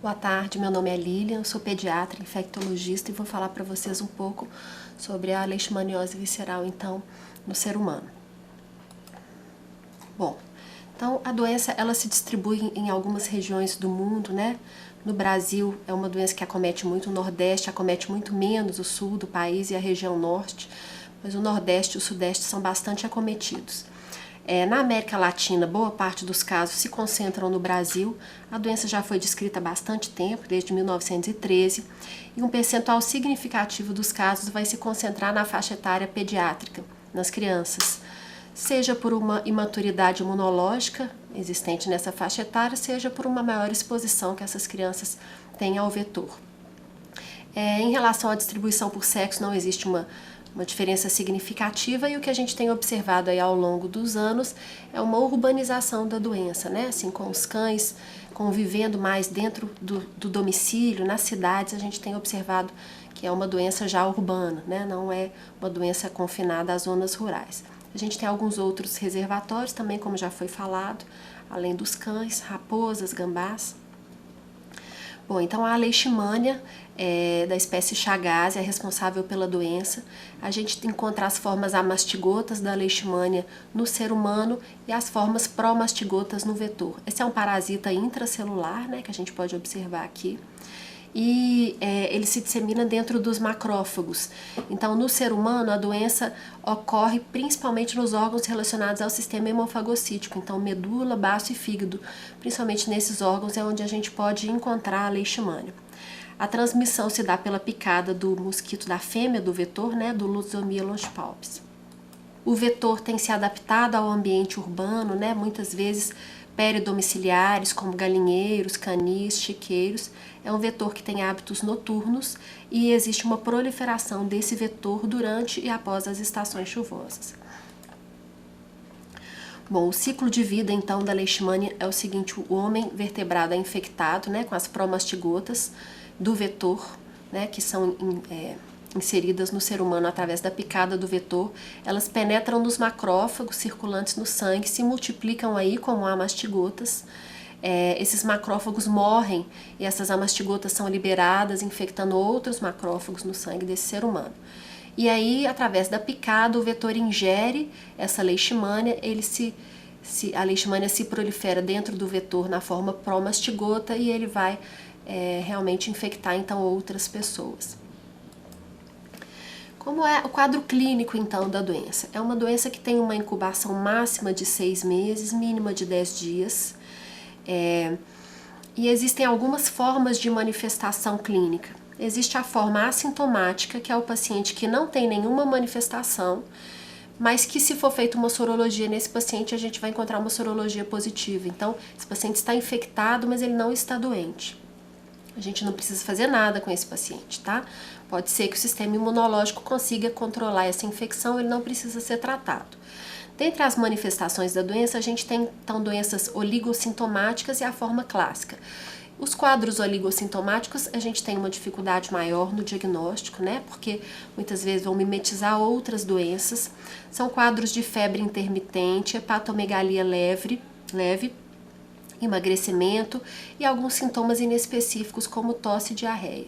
Boa tarde, meu nome é Lilian, eu sou pediatra, infectologista e vou falar para vocês um pouco sobre a leishmaniose visceral, então, no ser humano. Bom, então a doença ela se distribui em algumas regiões do mundo, né? No Brasil é uma doença que acomete muito o Nordeste, acomete muito menos o Sul do país e a região Norte, mas o Nordeste e o Sudeste são bastante acometidos. Na América Latina, boa parte dos casos se concentram no Brasil. A doença já foi descrita há bastante tempo, desde 1913, e um percentual significativo dos casos vai se concentrar na faixa etária pediátrica, nas crianças, seja por uma imaturidade imunológica existente nessa faixa etária, seja por uma maior exposição que essas crianças têm ao vetor. Em relação à distribuição por sexo, não existe uma diferença significativa, e o que a gente tem observado aí ao longo dos anos é uma urbanização da doença, né? Assim, com os cães convivendo mais dentro do domicílio, nas cidades, a gente tem observado que é uma doença já urbana, né? Não é uma doença confinada às zonas rurais. A gente tem alguns outros reservatórios também, como já foi falado, além dos cães, raposas, gambás. Bom, então a leishmania da espécie Chagas é responsável pela doença. A gente encontra as formas amastigotas da leishmania no ser humano e as formas promastigotas no vetor. Esse é um parasita intracelular, né, que a gente pode observar aqui. E ele se dissemina dentro dos macrófagos. Então, no ser humano, a doença ocorre principalmente nos órgãos relacionados ao sistema hemofagocítico, então medula, baço e fígado. Principalmente nesses órgãos é onde a gente pode encontrar a leishmania. A transmissão se dá pela picada do mosquito da fêmea do vetor, né, do Lutzomia longipalpis. O vetor tem se adaptado ao ambiente urbano, né, muitas vezes peridomiciliares, como galinheiros, canis, chiqueiros. É um vetor que tem hábitos noturnos e existe uma proliferação desse vetor durante e após as estações chuvosas. Bom, o ciclo de vida, então, da leishmania é o seguinte: o homem vertebrado é infectado, né, com as promastigotas do vetor, né, que são inseridas no ser humano através da picada do vetor. Elas penetram nos macrófagos circulantes no sangue, se multiplicam aí como amastigotas. Esses macrófagos morrem e essas amastigotas são liberadas, infectando outros macrófagos no sangue desse ser humano. E aí, através da picada, o vetor ingere essa leishmania, a leishmania se prolifera dentro do vetor na forma promastigota e ele vai realmente infectar então outras pessoas. Como é o quadro clínico, então, da doença? É uma doença que tem uma incubação máxima de 6 meses, mínima de 10 dias. E existem algumas formas de manifestação clínica. Existe a forma assintomática, que é o paciente que não tem nenhuma manifestação, mas que, se for feita uma sorologia nesse paciente, a gente vai encontrar uma sorologia positiva. Então, esse paciente está infectado, mas ele não está doente. A gente não precisa fazer nada com esse paciente, tá? Pode ser que o sistema imunológico consiga controlar essa infecção, ele não precisa ser tratado. Dentre as manifestações da doença, a gente tem, então, doenças oligossintomáticas e a forma clássica. Os quadros oligossintomáticos, a gente tem uma dificuldade maior no diagnóstico, né? Porque muitas vezes vão mimetizar outras doenças. São quadros de febre intermitente, hepatomegalia leve, emagrecimento e alguns sintomas inespecíficos como tosse e diarreia.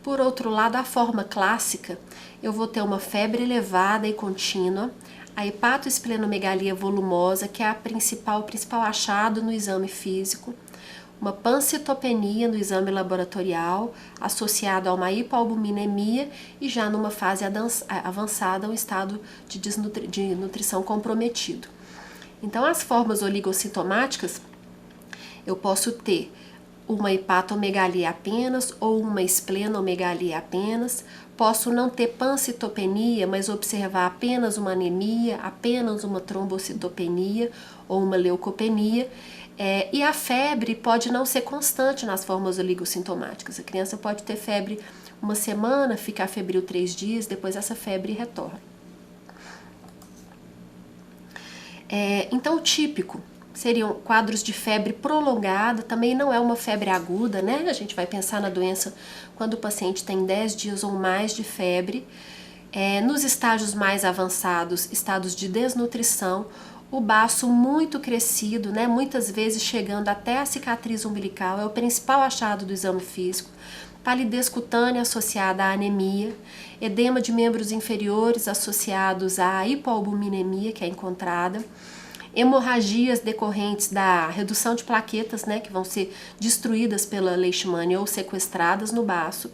Por outro lado, a forma clássica, eu vou ter uma febre elevada e contínua, a hepatoesplenomegalia volumosa, que é o principal achado no exame físico, uma pancitopenia no exame laboratorial, associado a uma hipoalbuminemia e já numa fase avançada, um estado de nutrição comprometido. Então, as formas oligossintomáticas, eu posso ter uma hepatomegalia apenas ou uma esplenomegalia apenas. Posso não ter pancitopenia, mas observar apenas uma anemia, apenas uma trombocitopenia ou uma leucopenia. E a febre pode não ser constante nas formas oligossintomáticas. A criança pode ter febre uma semana, ficar febril 3 dias, depois essa febre retorna. Então, o típico seriam quadros de febre prolongada, também não é uma febre aguda, né? A gente vai pensar na doença quando o paciente tem 10 dias ou mais de febre. Nos estágios mais avançados, estados de desnutrição o baço muito crescido, né, muitas vezes chegando até a cicatriz umbilical, é o principal achado do exame físico. Palidez cutânea associada à anemia, edema de membros inferiores associados à hipoalbuminemia, que é encontrada, hemorragias decorrentes da redução de plaquetas, né, que vão ser destruídas pela leishmania ou sequestradas no baço.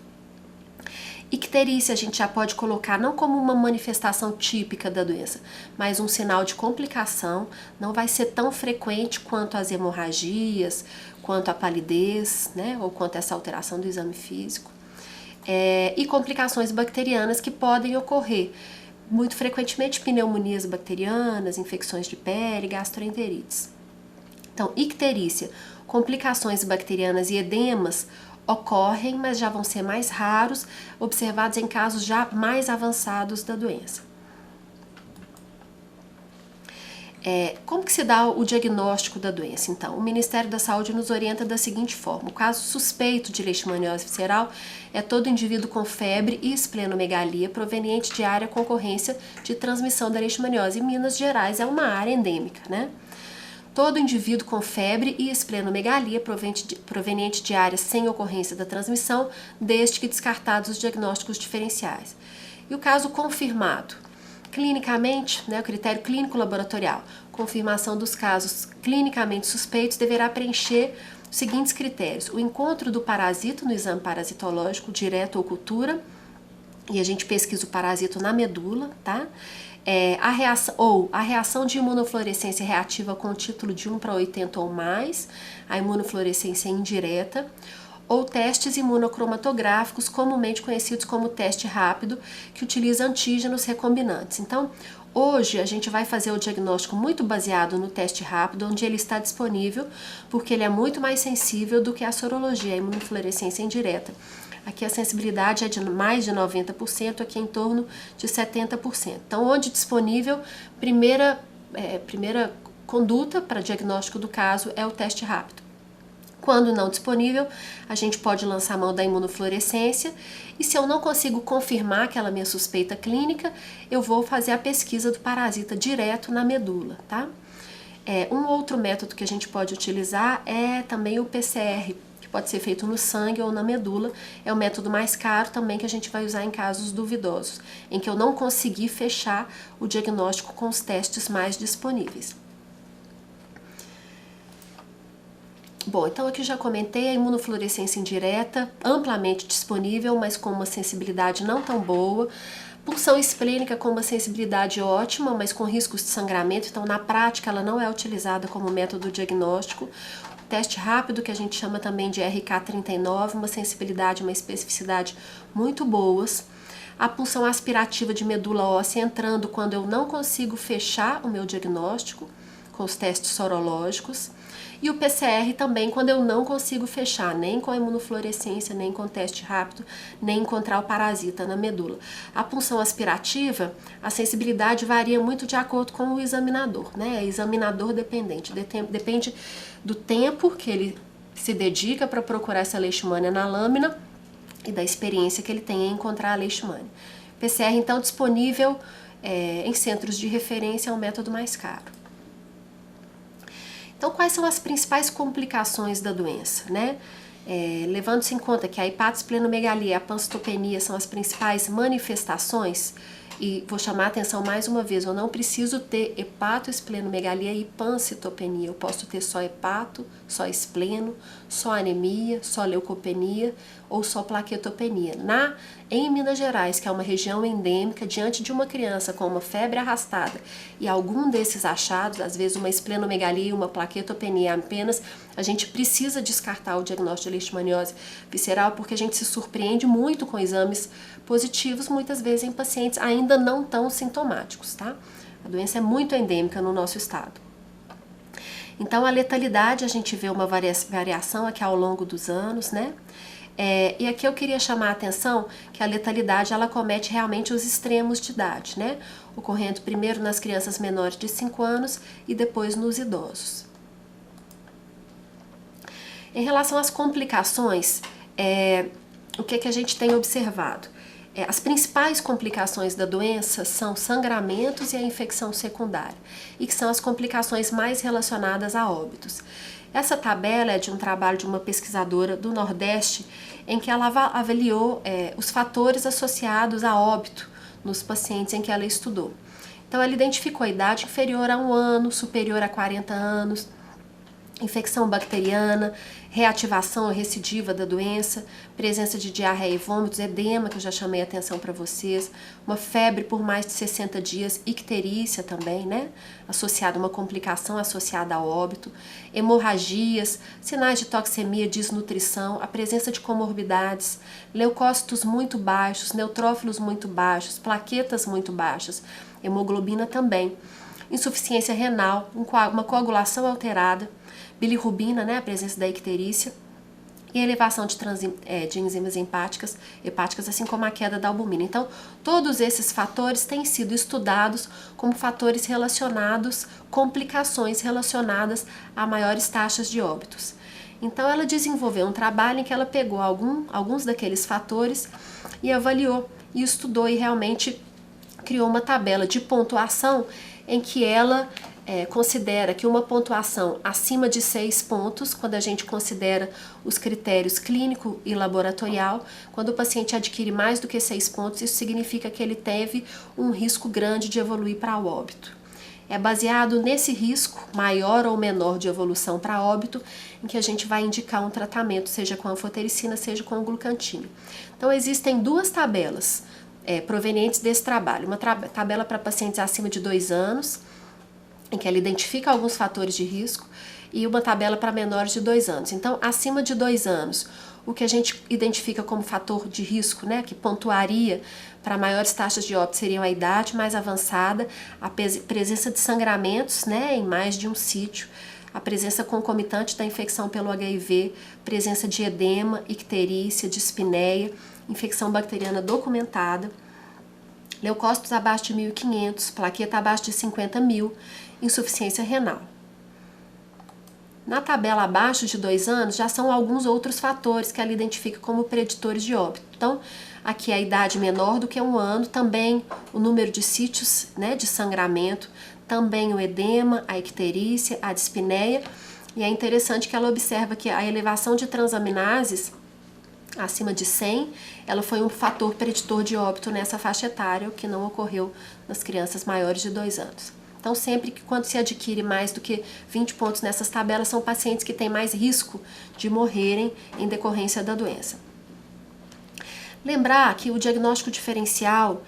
Icterícia a gente já pode colocar não como uma manifestação típica da doença, mas um sinal de complicação, não vai ser tão frequente quanto as hemorragias, quanto a palidez, né, ou quanto essa alteração do exame físico. E complicações bacterianas que podem ocorrer, muito frequentemente pneumonias bacterianas, infecções de pele, gastroenterites. Então, icterícia, complicações bacterianas e edemas ocorrem, mas já vão ser mais raros, observados em casos já mais avançados da doença. Como que se dá o diagnóstico da doença? Então, o Ministério da Saúde nos orienta da seguinte forma: o caso suspeito de leishmaniose visceral é todo indivíduo com febre e esplenomegalia proveniente de área com ocorrência de transmissão da leishmaniose. Em Minas Gerais é uma área endêmica, né? Todo indivíduo com febre e esplenomegalia proveniente de áreas sem ocorrência da transmissão, desde que descartados os diagnósticos diferenciais. E o caso confirmado? Clinicamente, né, o critério clínico laboratorial, confirmação dos casos clinicamente suspeitos deverá preencher os seguintes critérios: o encontro do parasito no exame parasitológico, direto ou cultura, e a gente pesquisa o parasito na medula, tá? A reação de imunofluorescência reativa com título de 1/80 ou mais, a imunofluorescência indireta, ou testes imunocromatográficos, comumente conhecidos como teste rápido, que utiliza antígenos recombinantes. Então, hoje a gente vai fazer o diagnóstico muito baseado no teste rápido, onde ele está disponível, porque ele é muito mais sensível do que a sorologia, a imunofluorescência indireta. Aqui a sensibilidade é de mais de 90%, aqui em torno de 70%. Então, onde disponível, primeira conduta para diagnóstico do caso é o teste rápido. Quando não disponível, a gente pode lançar a mão da imunofluorescência, e se eu não consigo confirmar aquela minha suspeita clínica, eu vou fazer a pesquisa do parasita direto na medula, tá? Um outro método que a gente pode utilizar é também o PCR, que pode ser feito no sangue ou na medula. É o método mais caro também, que a gente vai usar em casos duvidosos, em que eu não consegui fechar o diagnóstico com os testes mais disponíveis. Bom, então aqui já comentei a imunofluorescência indireta, amplamente disponível, mas com uma sensibilidade não tão boa. Punção esplênica com uma sensibilidade ótima, mas com riscos de sangramento, então na prática ela não é utilizada como método diagnóstico. O teste rápido, que a gente chama também de RK39, uma sensibilidade e uma especificidade muito boas. A punção aspirativa de medula óssea entrando quando eu não consigo fechar o meu diagnóstico com os testes sorológicos. E o PCR também quando eu não consigo fechar, nem com a imunofluorescência, nem com o teste rápido, nem encontrar o parasita na medula. A punção aspirativa, a sensibilidade varia muito de acordo com o examinador, né? É examinador dependente, depende do tempo que ele se dedica para procurar essa leishmania na lâmina e da experiência que ele tem em encontrar a leishmania. PCR, então, disponível em centros de referência, é um método mais caro. Então, quais são as principais complicações da doença, né? Levando-se em conta que a hepatosplenomegalia e a pancitopenia são as principais manifestações, e vou chamar a atenção mais uma vez, eu não preciso ter hepatosplenomegalia e pancitopenia, eu posso ter só hepato, só espleno, só anemia, só leucopenia ou só plaquetopenia. Em Minas Gerais, que é uma região endêmica, diante de uma criança com uma febre arrastada e algum desses achados, às vezes uma esplenomegalia e uma plaquetopenia apenas, a gente precisa descartar o diagnóstico de leishmaniose visceral, porque a gente se surpreende muito com exames positivos, muitas vezes em pacientes ainda não tão sintomáticos, tá? A doença é muito endêmica no nosso estado. Então, a letalidade, a gente vê uma variação aqui ao longo dos anos, né? E aqui eu queria chamar a atenção que a letalidade, ela comete realmente os extremos de idade, né? Ocorrendo primeiro nas crianças menores de 5 anos e depois nos idosos. Em relação às complicações, o que a gente tem observado? As principais complicações da doença são sangramentos e a infecção secundária, e que são as complicações mais relacionadas a óbitos. Essa tabela é de um trabalho de uma pesquisadora do Nordeste, em que ela avaliou os fatores associados a óbito nos pacientes em que ela estudou. Então, ela identificou a idade inferior a 1 ano, superior a 40 anos, infecção bacteriana, reativação ou recidiva da doença, presença de diarreia e vômitos, edema, que eu já chamei a atenção para vocês, uma febre por mais de 60 dias, icterícia também, né? Associada a uma complicação associada ao óbito, hemorragias, sinais de toxemia, desnutrição, a presença de comorbidades, leucócitos muito baixos, neutrófilos muito baixos, plaquetas muito baixas, hemoglobina também, insuficiência renal, uma coagulação alterada, bilirrubina, né, a presença da icterícia, e elevação de enzimas hepáticas, assim como a queda da albumina. Então, todos esses fatores têm sido estudados como fatores relacionados, complicações relacionadas a maiores taxas de óbitos. Então, ela desenvolveu um trabalho em que ela pegou alguns daqueles fatores e avaliou, e estudou, e realmente criou uma tabela de pontuação em que ela considera que uma pontuação acima de 6 pontos, quando a gente considera os critérios clínico e laboratorial, quando o paciente adquire mais do que 6 pontos, isso significa que ele teve um risco grande de evoluir para o óbito. É baseado nesse risco, maior ou menor de evolução para óbito, em que a gente vai indicar um tratamento, seja com anfotericina, seja com glucantina. Então, existem duas tabelas provenientes desse trabalho. Uma tabela para pacientes acima de 2 anos, em que ela identifica alguns fatores de risco, e uma tabela para menores de 2 anos. Então, acima de 2 anos, o que a gente identifica como fator de risco, né, que pontuaria para maiores taxas de óbito, seriam a idade mais avançada, a presença de sangramentos, né, em mais de um sítio, a presença concomitante da infecção pelo HIV, presença de edema, icterícia, dispneia, infecção bacteriana documentada, leucócitos abaixo de 1.500, plaqueta abaixo de 50.000, insuficiência renal. Na tabela abaixo de 2 anos, já são alguns outros fatores que ela identifica como preditores de óbito. Então, aqui a idade menor do que 1 ano, também o número de sítios, né, de sangramento, também o edema, a icterícia, a dispneia, e é interessante que ela observa que a elevação de transaminases acima de 100, ela foi um fator preditor de óbito nessa faixa etária, o que não ocorreu nas crianças maiores de 2 anos. Então, sempre que quando se adquire mais do que 20 pontos nessas tabelas, são pacientes que têm mais risco de morrerem em decorrência da doença. Lembrar que o diagnóstico diferencial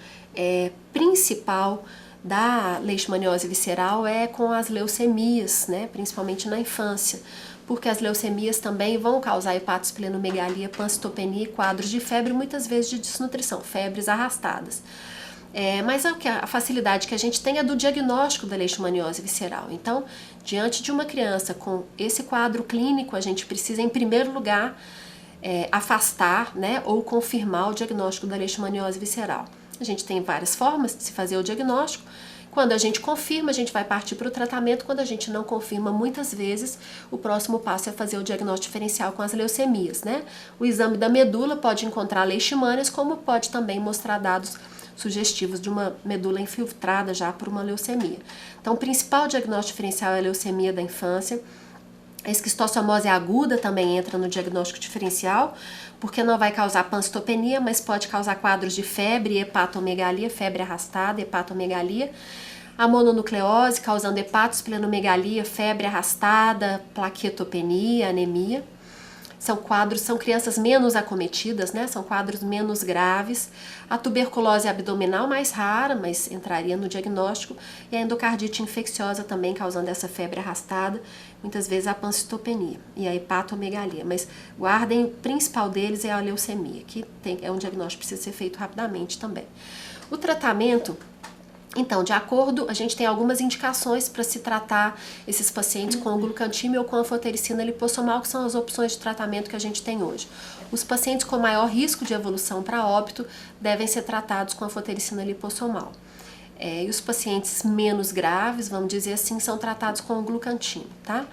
principal da leishmaniose visceral é com as leucemias, né, principalmente na infância, porque as leucemias também vão causar hepatosplenomegalia, pancitopenia e quadros de febre, muitas vezes de desnutrição, febres arrastadas. Mas a facilidade que a gente tem é do diagnóstico da leishmaniose visceral. Então, diante de uma criança com esse quadro clínico, a gente precisa, em primeiro lugar, afastar, né, ou confirmar o diagnóstico da leishmaniose visceral. A gente tem várias formas de se fazer o diagnóstico. Quando a gente confirma, a gente vai partir para o tratamento. Quando a gente não confirma, muitas vezes, o próximo passo é fazer o diagnóstico diferencial com as leucemias, né? O exame da medula pode encontrar leishmanias, como pode também mostrar dados sugestivos de uma medula infiltrada já por uma leucemia. Então, o principal diagnóstico diferencial é a leucemia da infância. A esquistossomose aguda também entra no diagnóstico diferencial, porque não vai causar pancitopenia, mas pode causar quadros de febre, hepatomegalia, febre arrastada, hepatomegalia. A mononucleose, causando hepatosplenomegalia, febre arrastada, plaquetopenia, anemia. São crianças menos acometidas, né? São quadros menos graves. A tuberculose abdominal mais rara, mas entraria no diagnóstico. E a endocardite infecciosa também, causando essa febre arrastada. Muitas vezes a pancitopenia e a hepatomegalia. Mas guardem, o principal deles é a leucemia, que é um diagnóstico que precisa ser feito rapidamente também. O tratamento... Então, de acordo, a gente tem algumas indicações para se tratar esses pacientes com glucantimia ou com anfotericina lipossomal, que são as opções de tratamento que a gente tem hoje. Os pacientes com maior risco de evolução para óbito devem ser tratados com anfotericina lipossomal. E os pacientes menos graves, vamos dizer assim, são tratados com glucantina, tá?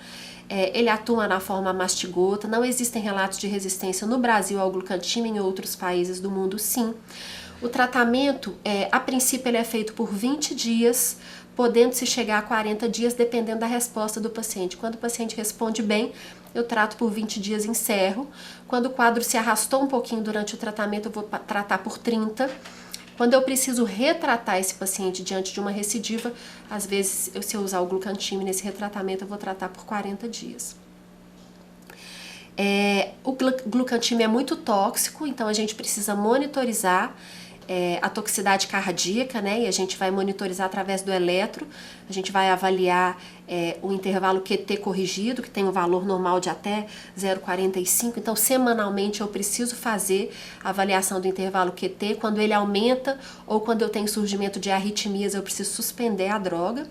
Ele atua na forma mastigota, não existem relatos de resistência no Brasil ao glucantina, em outros países do mundo sim. O tratamento, a princípio, ele é feito por 20 dias, podendo-se chegar a 40 dias, dependendo da resposta do paciente. Quando o paciente responde bem, eu trato por 20 dias e encerro. Quando o quadro se arrastou um pouquinho durante o tratamento, eu vou tratar por 30. Quando eu preciso retratar esse paciente diante de uma recidiva, às vezes, se eu usar o glucantime nesse retratamento, eu vou tratar por 40 dias. O glucantime é muito tóxico, então a gente precisa monitorizar a toxicidade cardíaca, né? E a gente vai monitorizar através do eletro. A gente vai avaliar o intervalo QT corrigido, que tem um valor normal de até 0,45. Então, semanalmente eu preciso fazer a avaliação do intervalo QT. Quando ele aumenta ou quando eu tenho surgimento de arritmias, eu preciso suspender a droga.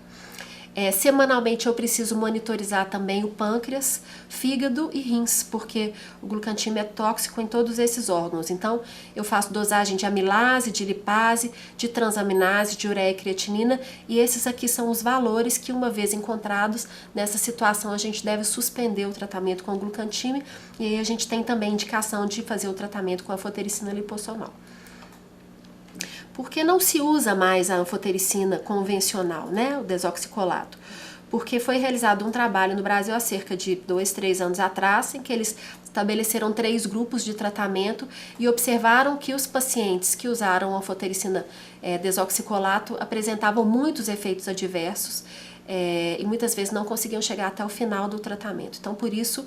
Semanalmente eu preciso monitorizar também o pâncreas, fígado e rins, porque o glucantime é tóxico em todos esses órgãos. Então, eu faço dosagem de amilase, de lipase, de transaminase, de ureia e creatinina, e esses aqui são os valores que, uma vez encontrados, nessa situação a gente deve suspender o tratamento com o glucantime, e aí a gente tem também indicação de fazer o tratamento com a anfotericina lipossomal. Por que não se usa mais a anfotericina convencional, né, o desoxicolato? Porque foi realizado um trabalho no Brasil há cerca de 2, 3 anos atrás, em que eles estabeleceram 3 grupos de tratamento e observaram que os pacientes que usaram anfotericina desoxicolato apresentavam muitos efeitos adversos e muitas vezes não conseguiam chegar até o final do tratamento. Então, por isso,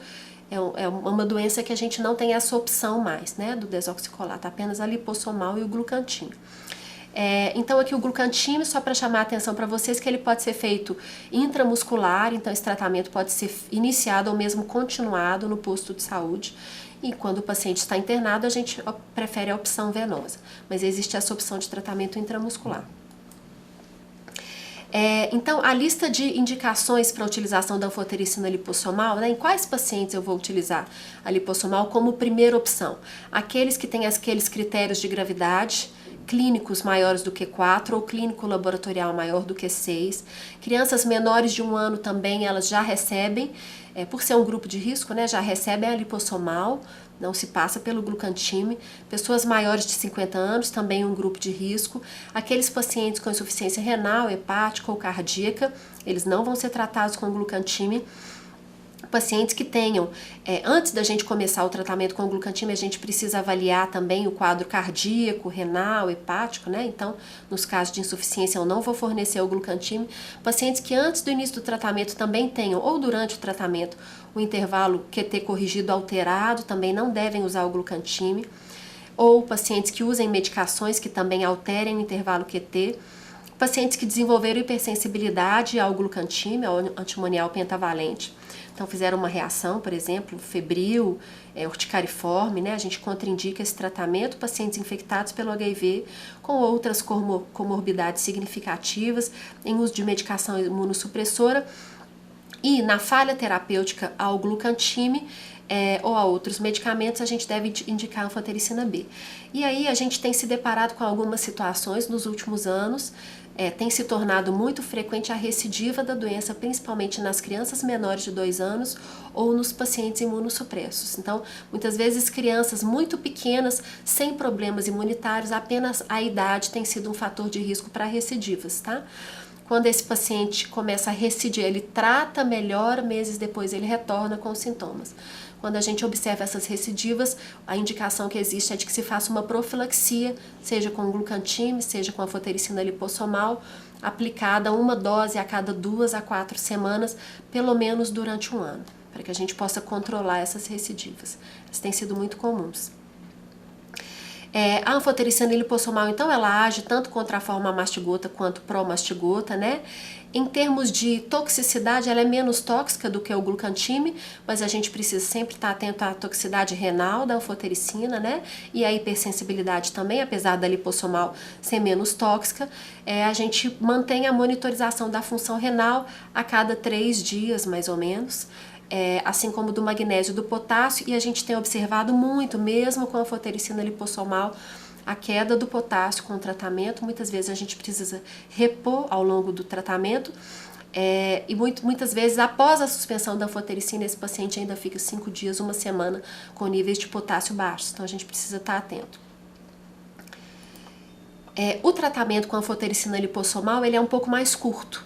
é uma doença que a gente não tem essa opção mais, né, do desoxicolato, apenas a lipossomal e o glucantime. Então aqui o glucantime, só para chamar a atenção para vocês, que ele pode ser feito intramuscular, então esse tratamento pode ser iniciado ou mesmo continuado no posto de saúde. E quando o paciente está internado, a gente prefere a opção venosa, mas existe essa opção de tratamento intramuscular. Então, a lista de indicações para a utilização da anfotericina lipossomal, né, em quais pacientes eu vou utilizar a lipossomal como primeira opção? Aqueles que têm aqueles critérios de gravidade, clínicos maiores do que 4 ou clínico laboratorial maior do que 6. Crianças menores de 1 ano também, elas já recebem, por ser um grupo de risco, né, já recebem a lipossomal, não se passa pelo glucantime. Pessoas maiores de 50 anos, também um grupo de risco. Aqueles pacientes com insuficiência renal, hepática ou cardíaca, eles não vão ser tratados com glucantime. Pacientes que tenham, antes da gente começar o tratamento com glucantime, a gente precisa avaliar também o quadro cardíaco, renal, hepático, né? Então, nos casos de insuficiência, eu não vou fornecer o glucantime. Pacientes que antes do início do tratamento também tenham, ou durante o tratamento, o intervalo QT corrigido alterado, também não devem usar o glucantime. Ou pacientes que usem medicações que também alterem o intervalo QT. Pacientes que desenvolveram hipersensibilidade ao glucantime, ao antimonial pentavalente. Então, fizeram uma reação, por exemplo, febril, urticariforme, né? A gente contraindica esse tratamento. Pacientes infectados pelo HIV com outras comorbidades significativas, em uso de medicação imunossupressora. E na falha terapêutica ao glucantime ou a outros medicamentos, a gente deve indicar a anfotericina B. E aí a gente tem se deparado com algumas situações nos últimos anos. Tem se tornado muito frequente a recidiva da doença, principalmente nas crianças menores de 2 anos ou nos pacientes imunossupressos. Então, muitas vezes crianças muito pequenas, sem problemas imunitários, apenas a idade tem sido um fator de risco para recidivas, tá? Quando esse paciente começa a recidir, ele trata melhor, meses depois ele retorna com os sintomas. Quando a gente observa essas recidivas, a indicação que existe é de que se faça uma profilaxia, seja com glucantime, seja com a anfotericina lipossomal, aplicada uma dose a cada 2 a 4 semanas, pelo menos durante 1 ano, para que a gente possa controlar essas recidivas. Elas têm sido muito comuns. A anfotericina lipossomal, então, ela age tanto contra a forma mastigota quanto pró-mastigota, né? Em termos de toxicidade, ela é menos tóxica do que o glucantime, mas a gente precisa sempre estar atento à toxicidade renal da anfotericina, né? E a hipersensibilidade também, apesar da lipossomal ser menos tóxica, a gente mantém a monitorização da função renal a cada 3 dias, mais ou menos. Assim como do magnésio e do potássio, e a gente tem observado muito, mesmo com a anfotericina lipossomal, a queda do potássio com o tratamento. Muitas vezes a gente precisa repor ao longo do tratamento, e muitas vezes após a suspensão da anfotericina, esse paciente ainda fica 5 dias, 1 semana com níveis de potássio baixos, então a gente precisa estar atento. O tratamento com anfotericina lipossomal ele é um pouco mais curto.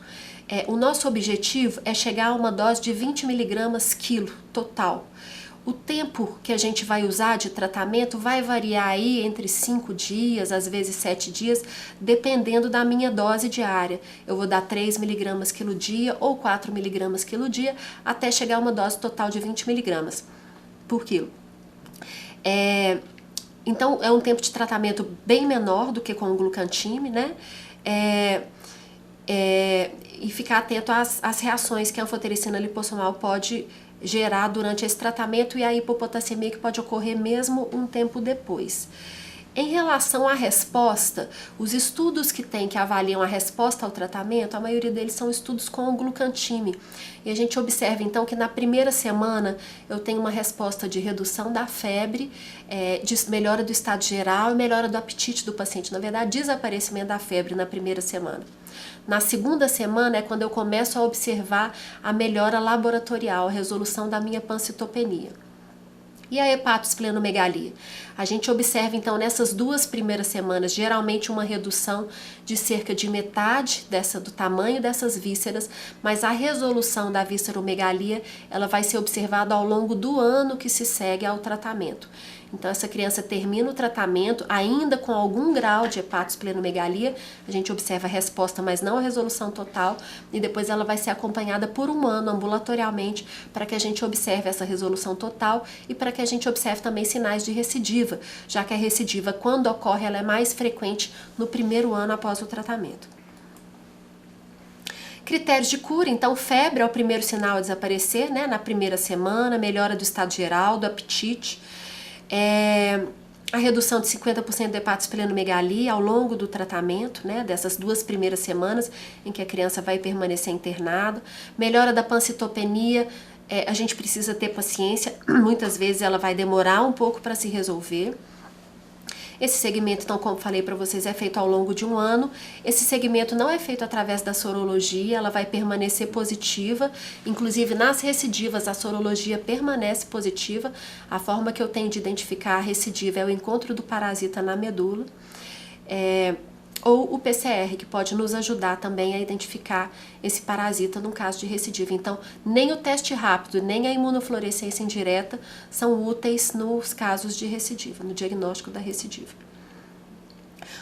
O nosso objetivo é chegar a uma dose de 20 mg quilo total. O tempo que a gente vai usar de tratamento vai variar aí entre 5 dias, às vezes 7 dias, dependendo da minha dose diária. Eu vou dar 3 mg quilo dia ou 4 mg quilo dia até chegar a uma dose total de 20 mg por quilo. Então é um tempo de tratamento bem menor do que com o glucantime, né? E ficar atento às reações que a anfotericina lipossomal pode gerar durante esse tratamento e a hipopotassemia que pode ocorrer mesmo um tempo depois. Em relação à resposta, os estudos que avaliam a resposta ao tratamento, a maioria deles são estudos com o glucantime. E a gente observa então que na primeira semana eu tenho uma resposta de redução da febre, de melhora do estado geral e melhora do apetite do paciente. Na verdade, desaparecimento da febre na primeira semana. Na segunda semana é quando eu começo a observar a melhora laboratorial, a resolução da minha pancitopenia. E a hepatosplenomegalia? A gente observa então nessas 2 primeiras semanas geralmente uma redução de cerca de metade do tamanho dessas vísceras, mas a resolução da visceromegalia ela vai ser observada ao longo do ano que se segue ao tratamento. Então essa criança termina o tratamento ainda com algum grau de hepatosplenomegalia, a gente observa a resposta, mas não a resolução total, e depois ela vai ser acompanhada por um ano ambulatorialmente para que a gente observe essa resolução total e para que a gente observe também sinais de recidiva, já que a recidiva, quando ocorre, ela é mais frequente no primeiro ano após o tratamento. Critérios de cura, então febre é o primeiro sinal a desaparecer, né, na primeira semana, melhora do estado geral, do apetite, a redução de 50% da hepatosplenomegalia ao longo do tratamento, né, dessas 2 primeiras semanas em que a criança vai permanecer internada, melhora da pancitopenia, a gente precisa ter paciência, muitas vezes ela vai demorar um pouco para se resolver. Esse segmento, então, como falei para vocês, é feito ao longo de um ano. Esse segmento não é feito através da sorologia, ela vai permanecer positiva. Inclusive, nas recidivas, a sorologia permanece positiva. A forma que eu tenho de identificar a recidiva é o encontro do parasita na medula. Ou o PCR, que pode nos ajudar também a identificar esse parasita no caso de recidiva. Então, nem o teste rápido, nem a imunofluorescência indireta são úteis nos casos de recidiva, no diagnóstico da recidiva.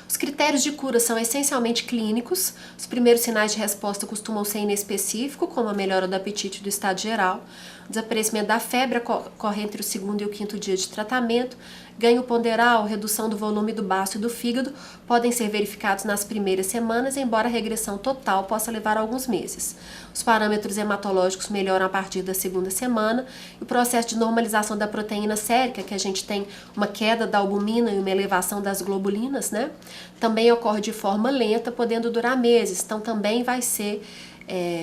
Os critérios de cura são essencialmente clínicos. Os primeiros sinais de resposta costumam ser inespecíficos, como a melhora do apetite e do estado geral. O desaparecimento da febre ocorre entre o 2º e o 5º dia de tratamento. Ganho ponderal, redução do volume do baço e do fígado podem ser verificados nas primeiras semanas, embora a regressão total possa levar alguns meses. Os parâmetros hematológicos melhoram a partir da 2ª semana. E o processo de normalização da proteína sérica, que a gente tem uma queda da albumina e uma elevação das globulinas, né? Também ocorre de forma lenta, podendo durar meses. Então também vai ser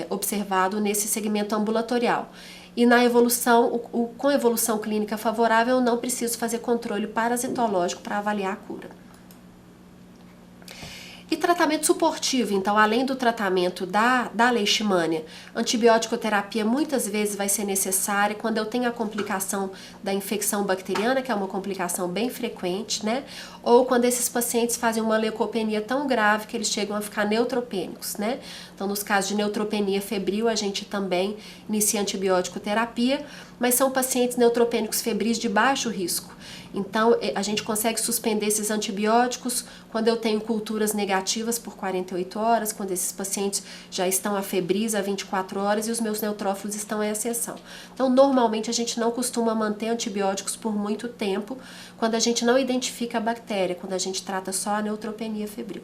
observado nesse segmento ambulatorial. E na evolução, com evolução clínica favorável, eu não preciso fazer controle parasitológico para avaliar a cura. E tratamento suportivo, então, além do tratamento da leishmania, antibiótico-terapia muitas vezes vai ser necessária quando eu tenho a complicação da infecção bacteriana, que é uma complicação bem frequente, né? Ou quando esses pacientes fazem uma leucopenia tão grave que eles chegam a ficar neutropênicos, né? Então, nos casos de neutropenia febril, a gente também inicia antibiótico-terapia, mas são pacientes neutropênicos febris de baixo risco. Então, a gente consegue suspender esses antibióticos quando eu tenho culturas negativas por 48 horas, quando esses pacientes já estão afebris há 24 horas e os meus neutrófilos estão em exceção. Então, normalmente, a gente não costuma manter antibióticos por muito tempo quando a gente não identifica a bactéria, quando a gente trata só a neutropenia febril.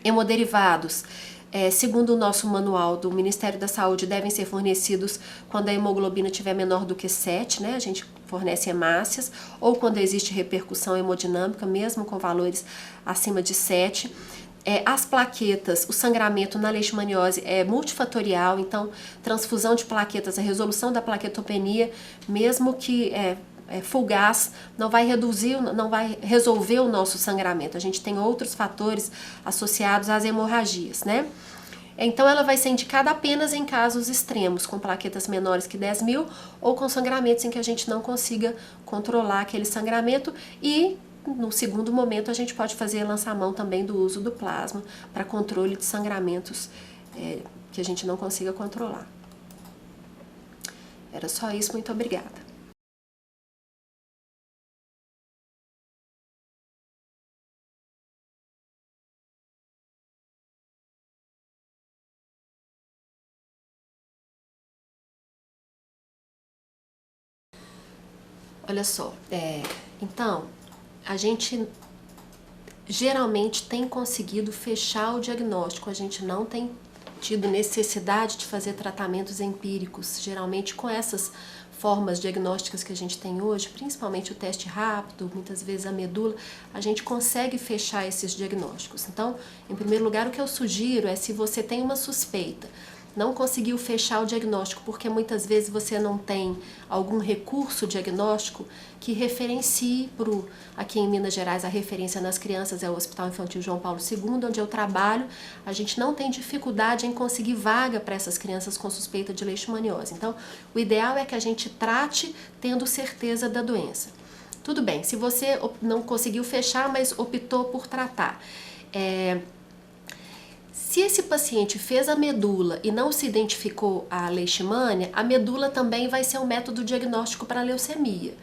Hemoderivados. Segundo o nosso manual do Ministério da Saúde, devem ser fornecidos quando a hemoglobina estiver menor do que 7, né? A gente fornece hemácias, ou quando existe repercussão hemodinâmica, mesmo com valores acima de 7. As plaquetas, o sangramento na leishmaniose é multifatorial, então transfusão de plaquetas, a resolução da plaquetopenia, mesmo que fugaz, não vai resolver o nosso sangramento. A gente tem outros fatores associados às hemorragias, né? Então ela vai ser indicada apenas em casos extremos, com plaquetas menores que 10.000 ou com sangramentos em que a gente não consiga controlar aquele sangramento e no segundo momento, a gente pode lançar mão também do uso do plasma para controle de sangramentos que a gente não consiga controlar. Era só isso, muito obrigada. Olha só, então, a gente geralmente tem conseguido fechar o diagnóstico, a gente não tem tido necessidade de fazer tratamentos empíricos, geralmente com essas formas diagnósticas que a gente tem hoje, principalmente o teste rápido, muitas vezes a medula, a gente consegue fechar esses diagnósticos. Então, em primeiro lugar, o que eu sugiro é, se você tem uma suspeita, não conseguiu fechar o diagnóstico porque muitas vezes você não tem algum recurso diagnóstico que referencie aqui em Minas Gerais, a referência nas crianças é o Hospital Infantil João Paulo II, onde eu trabalho, a gente não tem dificuldade em conseguir vaga para essas crianças com suspeita de leishmaniose. Então, o ideal é que a gente trate tendo certeza da doença. Tudo bem, se você não conseguiu fechar, mas optou por tratar, se esse paciente fez a medula e não se identificou a leishmania, a medula também vai ser um método diagnóstico para leucemia.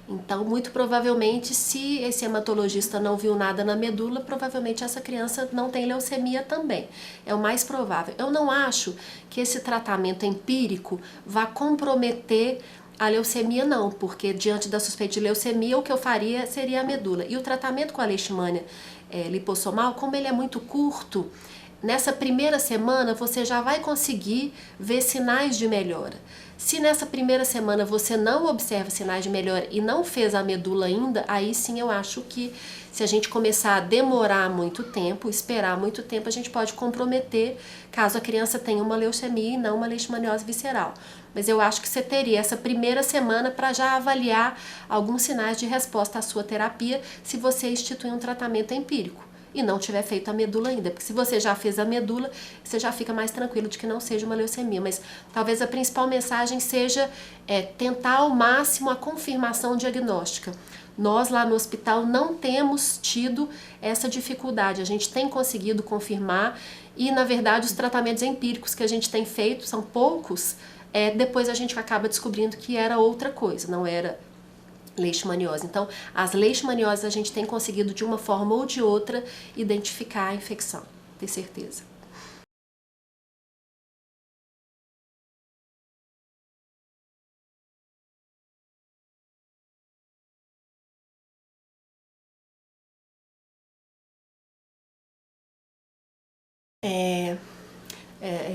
Então, muito provavelmente, se esse hematologista não viu nada na medula, provavelmente essa criança não tem leucemia também. É o mais provável. Eu não acho que esse tratamento empírico vá comprometer a leucemia não, porque diante da suspeita de leucemia, o que eu faria seria a medula. E o tratamento com a leishmania lipossomal, como ele é muito curto, nessa primeira semana você já vai conseguir ver sinais de melhora. Se nessa primeira semana você não observa sinais de melhora e não fez a medula ainda, aí sim eu acho que se a gente começar a demorar muito tempo, esperar muito tempo, a gente pode comprometer caso a criança tenha uma leucemia e não uma leishmaniose visceral. Mas eu acho que você teria essa primeira semana para já avaliar alguns sinais de resposta à sua terapia se você instituir um tratamento empírico e não tiver feito a medula ainda, porque se você já fez a medula, você já fica mais tranquilo de que não seja uma leucemia, mas talvez a principal mensagem seja tentar ao máximo a confirmação diagnóstica. Nós lá no hospital não temos tido essa dificuldade, a gente tem conseguido confirmar e na verdade os tratamentos empíricos que a gente tem feito, são poucos, depois a gente acaba descobrindo que era outra coisa, não era leishmaniose. Então, as leishmanioses a gente tem conseguido de uma forma ou de outra identificar a infecção, ter certeza.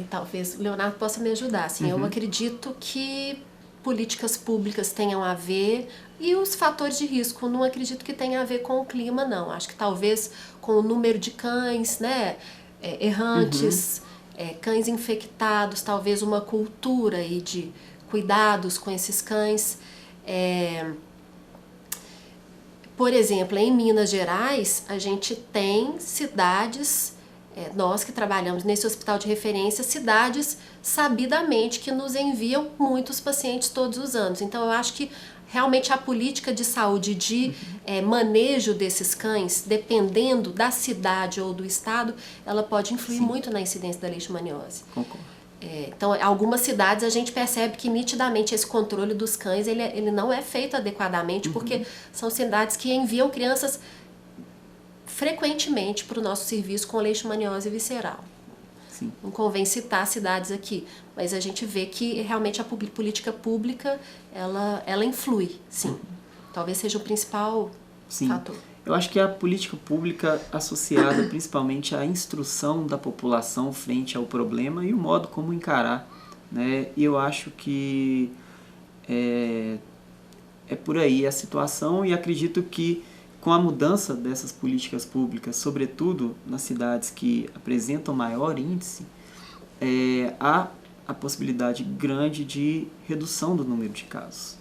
Talvez o Leonardo possa me ajudar. Assim, eu acredito que políticas públicas tenham a ver e os fatores de risco, não acredito que tenha a ver com o clima, não. Acho que talvez com o número de cães, né, errantes, cães infectados, talvez uma cultura aí de cuidados com esses cães. Por exemplo, em Minas Gerais, a gente tem cidades, nós que trabalhamos nesse hospital de referência, cidades sabidamente que nos enviam muitos pacientes todos os anos. Então eu acho que realmente a política de saúde de manejo desses cães, dependendo da cidade ou do estado, ela pode influir muito na incidência da leishmaniose. Concordo. Então, em algumas cidades a gente percebe que nitidamente esse controle dos cães ele não é feito adequadamente, porque são cidades que enviam crianças frequentemente para o nosso serviço com leishmaniose visceral. Sim. Não convém citar cidades aqui, mas a gente vê que realmente a política pública ela influi, sim. Talvez seja o principal fator. Eu acho que a política pública associada principalmente à instrução da população frente ao problema e o modo como encarar, né? E eu acho que é por aí a situação, e acredito que com a mudança dessas políticas públicas, sobretudo nas cidades que apresentam maior índice, há a possibilidade grande de redução do número de casos.